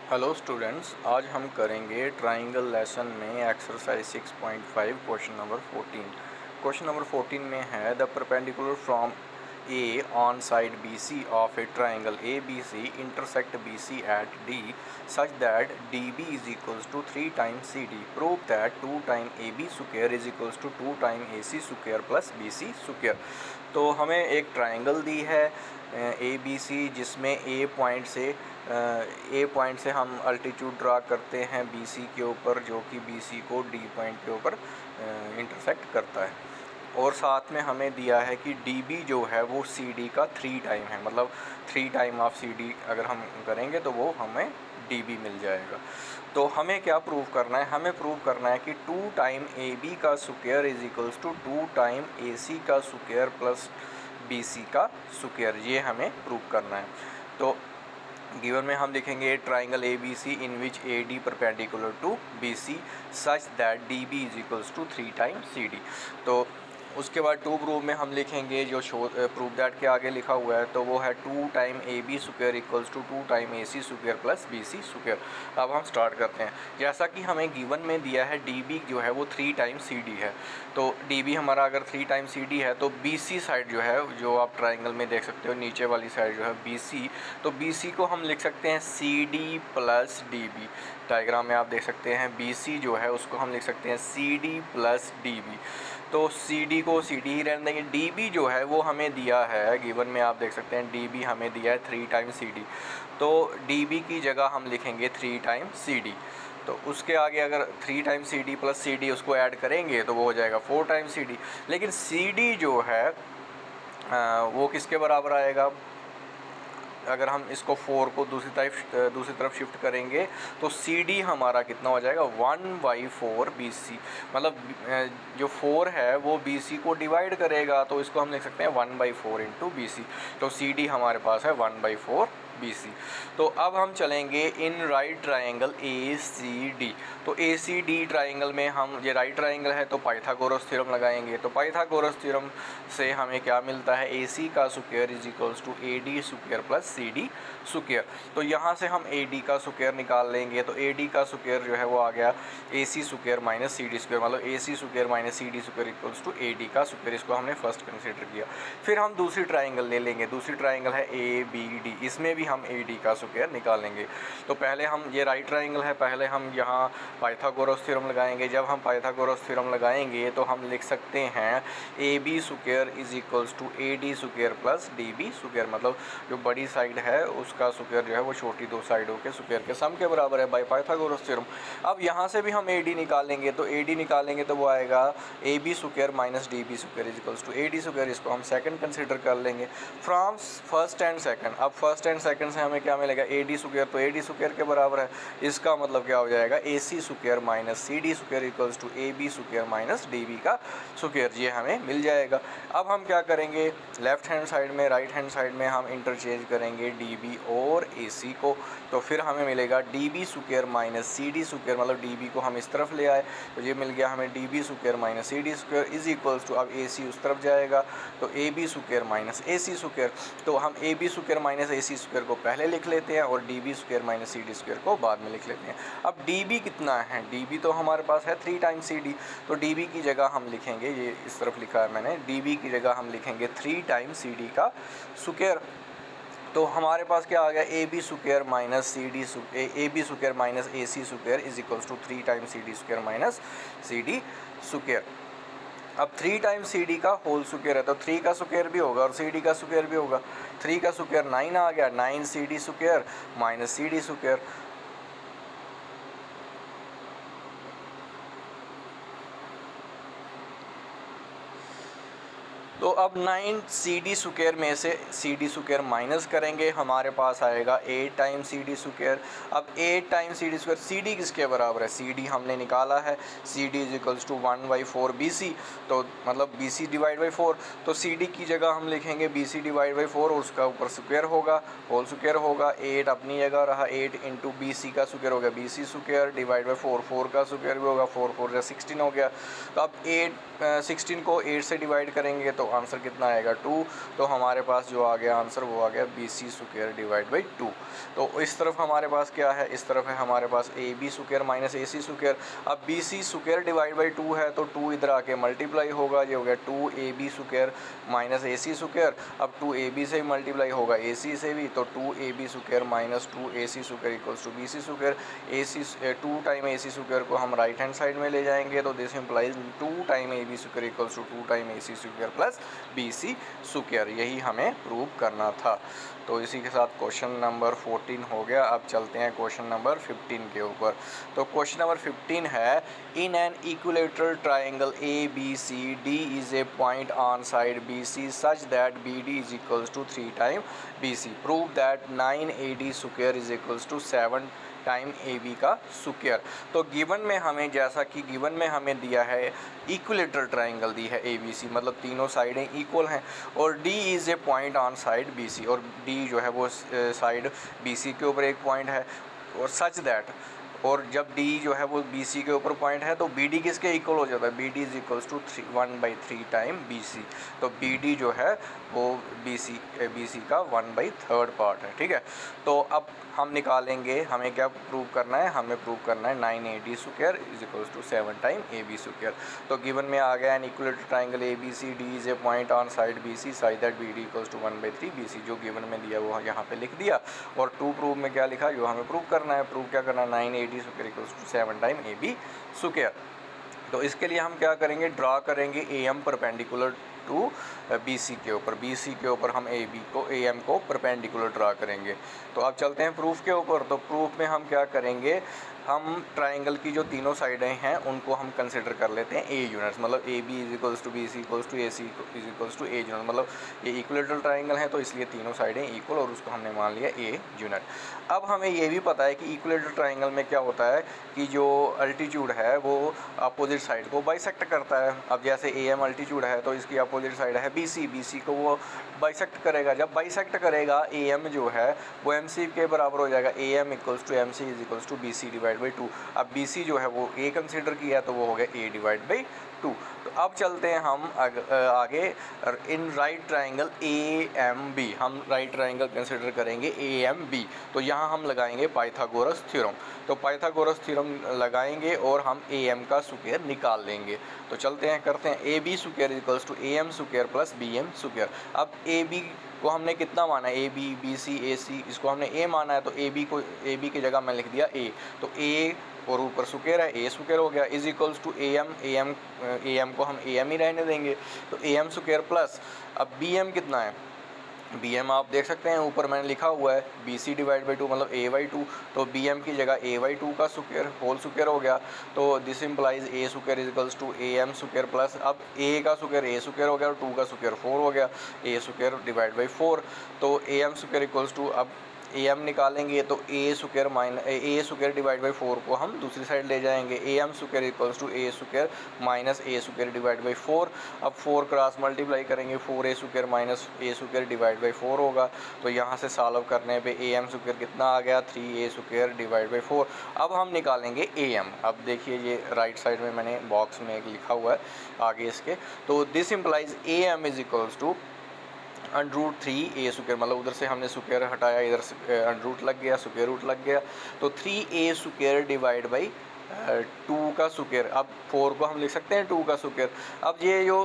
Hello students, आज हम करेंगे ट्राइंगल लेसन में exercise 6.5 question number 14। Question number 14 में है the perpendicular from A on side B C of a triangle A B C intersect B C at D such that D B is equals to 3 times C D. Prove that 2 time A B square is equals to 2 time A C square plus B C square. तो हमें एक triangle दी है ए B सी, जिसमें ए point से हम altitude draw करते हैं B C के ऊपर, जो कि बी सी को डी पॉइंट के ऊपर इंटरसेक्ट करता है। और साथ में हमें दिया है कि डी बी जो है वो सी डी का 3 टाइम है, मतलब 3 टाइम ऑफ सी डी अगर हम करेंगे तो वो हमें डी बी मिल जाएगा। तो हमें क्या प्रूव करना है? हमें प्रूव करना है कि 2 टाइम ए बी का square is equals to 2 time A C का स्क्वायर प्लस बी सी का स्क्वायर, ये हमें प्रूव करना है। तो गिवन में हम लिखेंगे triangle A B C in which A D perpendicular to B C such that D B is equals to 3 time C D. तो उसके बाद टू प्रूव में हम लिखेंगे जो प्रूव दैट के आगे लिखा हुआ है, तो वो है 2 time A B square equals to 2 time A C square plus B C square. अब हम स्टार्ट करते हैं। जैसा कि हमें गिवन में दिया है डी बी जो है वो 3 टाइम सी डी है, तो डी बी हमारा अगर 3 टाइम सी डी है तो बी सी साइड जो है, जो आप ट्राइंगल में देख सकते हो नीचे वाली साइड जो है बी सी, तो बी सी को हम लिख सकते हैं C D plus D B. Diagram में आप देख सकते हैं बी सी जो है उसको हम लिख सकते हैं C D plus D B. तो सी डी को सी डी ही रहने देंगे। डी बी जो है वो हमें दिया है गिवन में, आप देख सकते हैं डी बी हमें दिया है 3 टाइम सी डी, तो डी बी की जगह हम लिखेंगे 3 टाइम सी डी। तो उसके आगे अगर 3 time C D plus C D उसको ऐड करेंगे तो वो हो जाएगा 4 टाइम सी डी। लेकिन सी डी जो है वो किसके बराबर आएगा? अगर हम इसको 4 को दूसरी तरफ शिफ्ट करेंगे तो सी डी हमारा कितना हो जाएगा? 1/4 बी सी, मतलब जो 4 है वो बी सी को डिवाइड करेगा, तो इसको हम लिख सकते हैं 1/4 इंटू बी सी। तो सी डी हमारे पास है 1/4 बी सी। तो अब हम चलेंगे in right triangle A C D. तो ए सी डी ट्राइंगल में हम, ये राइट ट्राइंगल है तो पाइथागोरस थ्योरम लगाएंगे। तो पाइथागोरस थ्योरम से हमें क्या मिलता है? ए सी का square is equals to A D square plus C D square. तो यहाँ से हम ए डी का स्क्वायर निकाल लेंगे, तो ए डी का स्क्वायर जो है वो आ गया A C square minus C D square, मतलब A C square minus C D square equals to A D का स्क्वायर। इसको हमने फर्स्ट कंसिडर किया। फिर हम दूसरी ट्राइंगल ले लेंगे। दूसरी ट्राइंगल है ए बी डी, इसमें भी हम ए डी का स्क्वायर निकालेंगे। तो पहले हम, ये राइट ट्राइंगल है, पहले हम यहाँ पाइथागोरस थ्योरम लगाएंगे। जब हम पाइथागोरस थ्योरम लगाएंगे तो हम लिख सकते हैं A B square is equals to A D square plus D B square, मतलब जो बड़ी साइड है उसका स्क्वायर जो है वो छोटी दो साइडों के स्क्वायर के सम के बराबर है बाय पाइथागोरस थ्योरम। अब यहाँ से भी हम ए डी निकालेंगे, तो ए डी निकालेंगे तो वो आएगा A B square minus D B square is equals to A D square. इसको हम सेकंड कंसीडर कर लेंगे फ्रॉम फर्स्ट एंड सेकंड। अब फर्स्ट एंड सेकंड से हमें क्या मिलेगा? ए डी स्क्वायर, तो ए डी स्क्वायर के बराबर है। इसका मतलब क्या हो जाएगा? A C square minus C D square equals to A B square minus D B का स्क्वायर, ये हमें मिल जाएगा। अब हम क्या करेंगे? लेफ्ट हैंड साइड में, राइट हैंड साइड में हम इंटरचेंज करेंगे डी बी और ए सी को, तो फिर हमें मिलेगा D B square minus C D square, मतलब डी बी को हम इस तरफ ले आए तो ये मिल गया हमें D B square minus C D square is equals to, अब ए सी उस तरफ जाएगा तो A B square minus A C square. तो हम A B square minus A C square को पहले लिख लेते हैं और D B square minus C D square को बाद में लिख लेते हैं। अब डी बी कितना है? डी बी तो हमारे पास है 3 टाइम सी डी, तो डी बी की जगह हम लिखेंगे, ये इस तरफ लिखा है मैंने, डी बी की जगह हम लिखेंगे 3 टाइम सी डी का स्क्वायर। तो हमारे पास क्या आ गया? A B square minus C D A B square minus A C square is equals to 3 time C D square minus C D square. अब 3 टाइम सी डी का whole square है तो 3 का स्क्वायर भी होगा और सी डी का square भी होगा। 3 का स्क्वायर 9 आ गया, 9 C D square minus C D square. तो अब 9 सी डी स्क्वायर में से सी डी स्क्वायर माइनस करेंगे, हमारे पास आएगा 8 टाइम सी डी स्क्वायर। अब 8 time C D square, C D किसके बराबर है? सी डी हमने निकाला है, C D is equals to 1/4 B C, तो मतलब बी सी डिवाइड बाई 4। तो सी डी की जगह हम लिखेंगे बी सी डिवाइड बाई 4 और उसका ऊपर स्क्वायर होगा, होल स्क्वायर होगा। 8 अपनी जगह रहा, 8 इंटू बी सी का स्क्वायर हो गया B C square divide by 4, 4 का स्क्वायर भी होगा, 4 4 16 हो गया। तो अब 16 को 8 से डिवाइड करेंगे तो आंसर कितना आएगा 2। तो हमारे पास जो आ गया आंसर वो आ गया BC स्क्वायर डिवाइड बाई 2। तो इस तरफ हमारे पास क्या है, इस तरफ है हमारे पास AB square minus AC square. अब BC स्क्वायर डिवाइड बाई 2 है तो 2 इधर आके मल्टीप्लाई होगा, ये हो गया 2AB square minus AC square. अब 2AB से मल्टीप्लाई होगा AC से भी, तो 2AB square minus 2AC square equals to BC square. Two time AC square को हम राइट हैंड साइड में ले जाएंगे, तो this implies 2 time AB square equals to 2 time AC square plus BC square. यही हमें प्रूव करना था। तो इसी के साथ क्वेश्चन नंबर 14 हो गया। अब चलते हैं क्वेश्चन नंबर 15 के ऊपर। तो क्वेश्चन नंबर 15 है, in an equilateral triangle ABCD is a point on side BC such that BD is equals to 3 time BC। Prove that 9AD square is equals to 7 time AB का square. तो given में हमें, जैसा कि given में हमें दिया है इक्विलेटरल ट्राइंगल दी है ABC, मतलब तीनों साइडें इक्वल हैं, और D is a point on side BC, और D जो है वो साइड BC के ऊपर एक पॉइंट है, और सच दैट, और जब D जो है वो BC के ऊपर पॉइंट है तो BD किसके इक्वल हो जाता है, BD is equals to 1/3 time BC। तो BD जो है वो BC का 1/3 पार्ट है, ठीक है। तो अब हम निकालेंगे, हमें क्या प्रूव करना है, हमें प्रूव करना है 9AD square is equals to 7 time AB square. तो गिवन में आ गया an equilateral triangle ABCD is a point on side BC such that BD equals to 1/3 BC। जो गिवन में दिया वो यहाँ पे लिख दिया, और टू प्रूव में क्या लिखा, जो हमें प्रूव करना है, प्रूव क्या करना है 9AD square equals to 7 time AB square. तो इसके लिए हम क्या करेंगे, ड्रा करेंगे AM परपेंडिकुलर टू BC के ऊपर, BC के ऊपर हम AM को परपेंडिकुलर ड्रा करेंगे। तो अब चलते हैं प्रूफ के ऊपर। तो प्रूफ में हम क्या करेंगे, हम ट्राइंगल की जो तीनों साइडें हैं उनको हम कंसिडर कर लेते हैं A यूनिट्स, मतलब AB is equals to BC equals to AC is equals to A unit, मतलब ये इक्विलेटरल ट्राइंगल है तो इसलिए तीनों साइडें इक्वल, और उसको हमने मान लिया A यूनिट। अब हमें ये भी पता है कि इक्विलेटरल ट्राइंगल में क्या होता है कि जो अल्टीट्यूड है वो अपोजिट साइड को बाइसेक्ट करता है। अब जैसे AM अल्टीट्यूड है तो इसकी अपोजिट साइड है BC को वो बाइसेक्ट करेगा। जब बाइसेक्ट करेगा AM जो है वो MC के बराबर हो जाएगा, AM equals to MC is equals to BC divide by 2। अब BC जो है वो A कंसीडर किया तो वो हो गया A डिवाइड बाई 2। तो अब चलते हैं हम आगे, इन राइट ट्राइंगल AMB, हम राइट ट्राइंगल कंसिडर करेंगे AMB। तो यहाँ हम लगाएंगे पाइथागोरस थ्योरम। तो पाइथागोरस थ्योरम लगाएंगे और हम AM का स्क्वायर निकाल लेंगे। तो चलते हैं, करते हैं। AB square equals to AM square plus BM square. अब AB को हमने कितना माना है, AB BC AC, इसको हमने A माना है, तो AB की जगह मैं लिख दिया A। तो A और ऊपर स्क्वायर है, A स्क्वायर हो गया, इज इक्वल्स टू AM को हम AM ही रहने देंगे, तो AM स्क्वायर प्लस, अब BM कितना है, BM आप देख सकते हैं ऊपर मैंने लिखा हुआ है BC डिवाइड बाई 2, मतलब A/2। तो BM की जगह A/2 का स्क्वायर होल स्क्वायर हो गया। तो this implies A square is equals to AM square plus, अब A का स्क्वायर A स्क्वायर हो गया और 2 का स्क्वायर 4 हो गया, A स्क्वायर डिवाइड बाई 4। तो AM स्क्वायर इक्वल्स टू, अब AM निकालेंगे तो A स्क्वायर डिवाइड बाई 4 को हम दूसरी साइड ले जाएंगे, AM square equals to A square minus A square divide by 4। अब 4 क्रॉस मल्टीप्लाई करेंगे, 4A square minus A square divide by 4 होगा। तो यहाँ से सॉल्व करने पे AM स्क्वायर कितना आ गया, 3A स्क्वायर डिवाइड बाई 4। अब हम निकालेंगे AM। अब देखिए ये राइट साइड में मैंने बॉक्स में एक लिखा हुआ है आगे इसके। तो this implies AM is equals to √3A square, मतलब उधर से हमने स्क्वायर हटाया, इधर से अंडर लग गया, स्क्वायर रूट लग गया, तो 3A स्क्वायर डिवाइड बाई 2 का स्क्वायर। अब 4 को हम लिख सकते हैं 2 का स्क्वायर। अब ये जो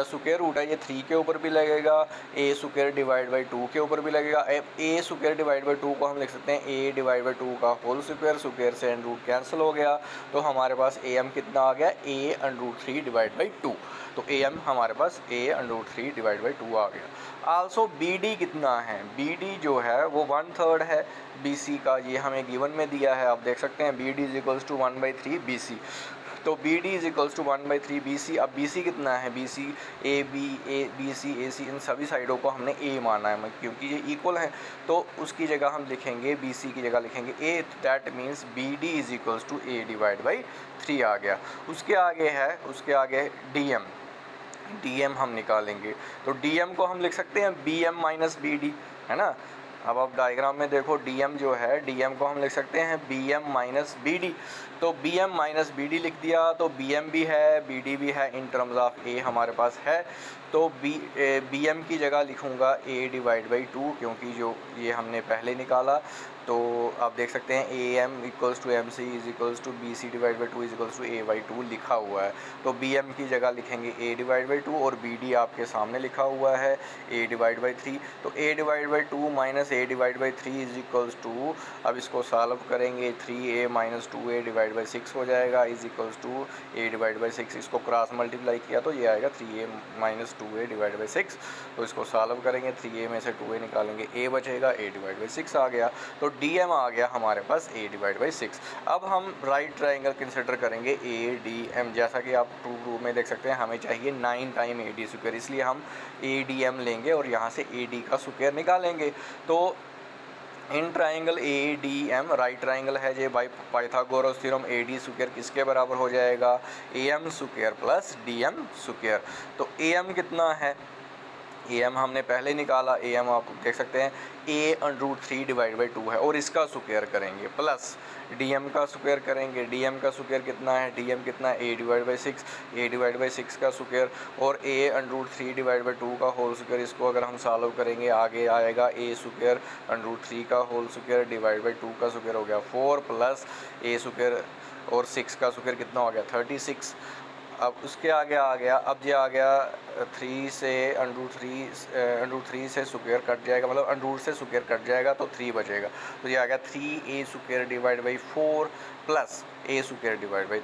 स्क्वायर रूट है ये 3 के ऊपर भी लगेगा, A स्क्वायर डिवाइड बाई 2 के ऊपर भी लगेगा। A स्क्वायर डिवाइड बाई 2 को हम लिख सकते हैं A डिवाइड बाई 2 का होल स्क्वायर, स्क्वायर से अंडर रूट कैंसिल हो गया। तो हमारे पास AM कितना आ गया, A √3 डिवाइड बाई 2। तो AM हमारे पास A √3 डिवाइड बाई 2 आ गया। आल्सो BD कितना है, BD जो है वो 1/3 है BC का, ये हमें गिवन में दिया है, आप देख सकते हैं BD is equals to 1/3 BC। तो BD is equals to 1/3 BC। अब BC कितना है, BC BC AC इन सभी साइडों को हमने A माना है क्योंकि ये इक्वल है। तो उसकी जगह हम लिखेंगे, BC की जगह लिखेंगे A, that means BD is equals to A divide by 3 आ गया। उसके आगे DM हम निकालेंगे। तो DM को हम लिख सकते हैं BM माइनस BD, है ना। अब आप डायग्राम में देखो DM जो है, DM को हम लिख सकते हैं BM माइनस BD। तो BM माइनस BD लिख दिया, तो BM भी है BD भी है, इन टर्म्स ऑफ A हमारे पास है। तो BM की जगह लिखूँगा A डिवाइड बाई 2, क्योंकि जो ये हमने पहले निकाला। तो आप देख सकते हैं AM equals to MC is equals to BC divide by 2 is equals to A by 2 लिखा हुआ है। तो BM की जगह लिखेंगे A डिवाइड बाई 2 और BD आपके सामने लिखा हुआ है A डिवाइड बाई 3। तो A divide by 2 minus A divide by 3 is equals to, अब इसको सॉल्व करेंगे 3A minus 2A divide by 6 हो जाएगा is equals to A divide by 6। इसको क्रॉस मल्टीप्लाई किया तो ये आएगा 3A minus 2A divide by 6। तो इसको सॉल्व करेंगे, 3A में से 2A निकालेंगे, A बचेगा, A डिवाइड बाई 6 आ गया। तो DM आ गया हमारे पास A डिवाइड बाई 6। अब हम राइट ट्राइंगल कंसिडर करेंगे ADM। जैसा कि आप टू में देख सकते हैं, हमें चाहिए 9 टाइम AD स्क्वायर, इसलिए हम ADM लेंगे और यहाँ से AD का स्क्वायर निकालेंगे। तो in triangle ADM right triangle है जे, by Pythagoras theorem AD square किसके बराबर हो जाएगा, AM square plus DM square. तो AM कितना है, AM हमने पहले निकाला, AM आप देख सकते हैं A√3 डिवाइड बाई 2 है, और इसका स्क्वायर करेंगे प्लस DM का स्क्वायर करेंगे। DM का स्क्वायर कितना है, DM कितना है A divide by 6, A divide by 6 का स्क्वायर और A√3 डिवाइड बाई 2 का होल स्क्वायर। इसको अगर हम सॉल्व करेंगे आगे आएगा A स्क्वायर √3 का होल स्क्वायर डिवाइड बाई 2 का स्क्वायर हो गया 4 प्लस A स्क्वायर और 6 का स्क्वायर कितना हो गया 36। अब उसके आगे आ गया, अब ये आ गया 3 से √3 से स्क्वायर कट जाएगा, मतलब √ से स्क्वायर कट जाएगा तो 3 बचेगा। तो ये आ गया 3A square divide by 4 plus A square divide by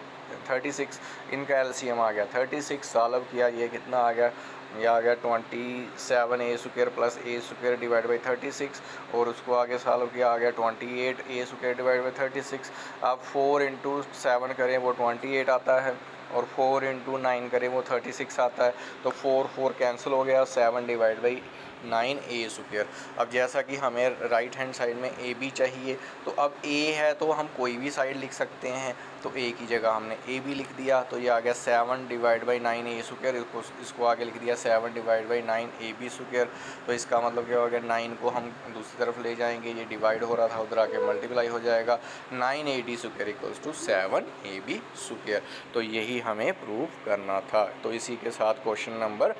36। इनका LCM आ गया 36। सॉल्व किया, ये कितना आ गया, ये आ गया 27A square plus A square divide by 36, और उसको आगे सॉल्व किया आ गया 28A स्क्वायर डिवाइड बाई 36। अब 4 इंटू 7 करें वो 28 आता है, और 4 इंटू 9 करें वो 36 आता है। तो 4 कैंसिल हो गया, 7 डिवाइड बाई 9A स्क्वायर। अब जैसा कि हमें राइट हैंड साइड में AB चाहिए, तो अब A है तो हम कोई भी साइड लिख सकते हैं, तो A की जगह हमने AB लिख दिया। तो ये आ गया 7 डिवाइड बाई 9A स्क्वायर, इसको आगे लिख दिया 7 डिवाइड बाई 9AB स्क्वायर। तो इसका मतलब क्या हो गया, 9 को हम दूसरी तरफ ले जाएंगे, ये डिवाइड हो रहा था उधर आके मल्टीप्लाई हो जाएगा, 9AD square equals to 7AB square. तो यही हमें प्रूफ करना था। तो इसी के साथ क्वेश्चन नंबर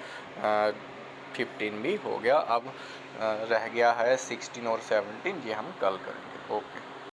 15 भी हो गया। अब रह गया है 16 और 17, ये हम कल करेंगे। ओके।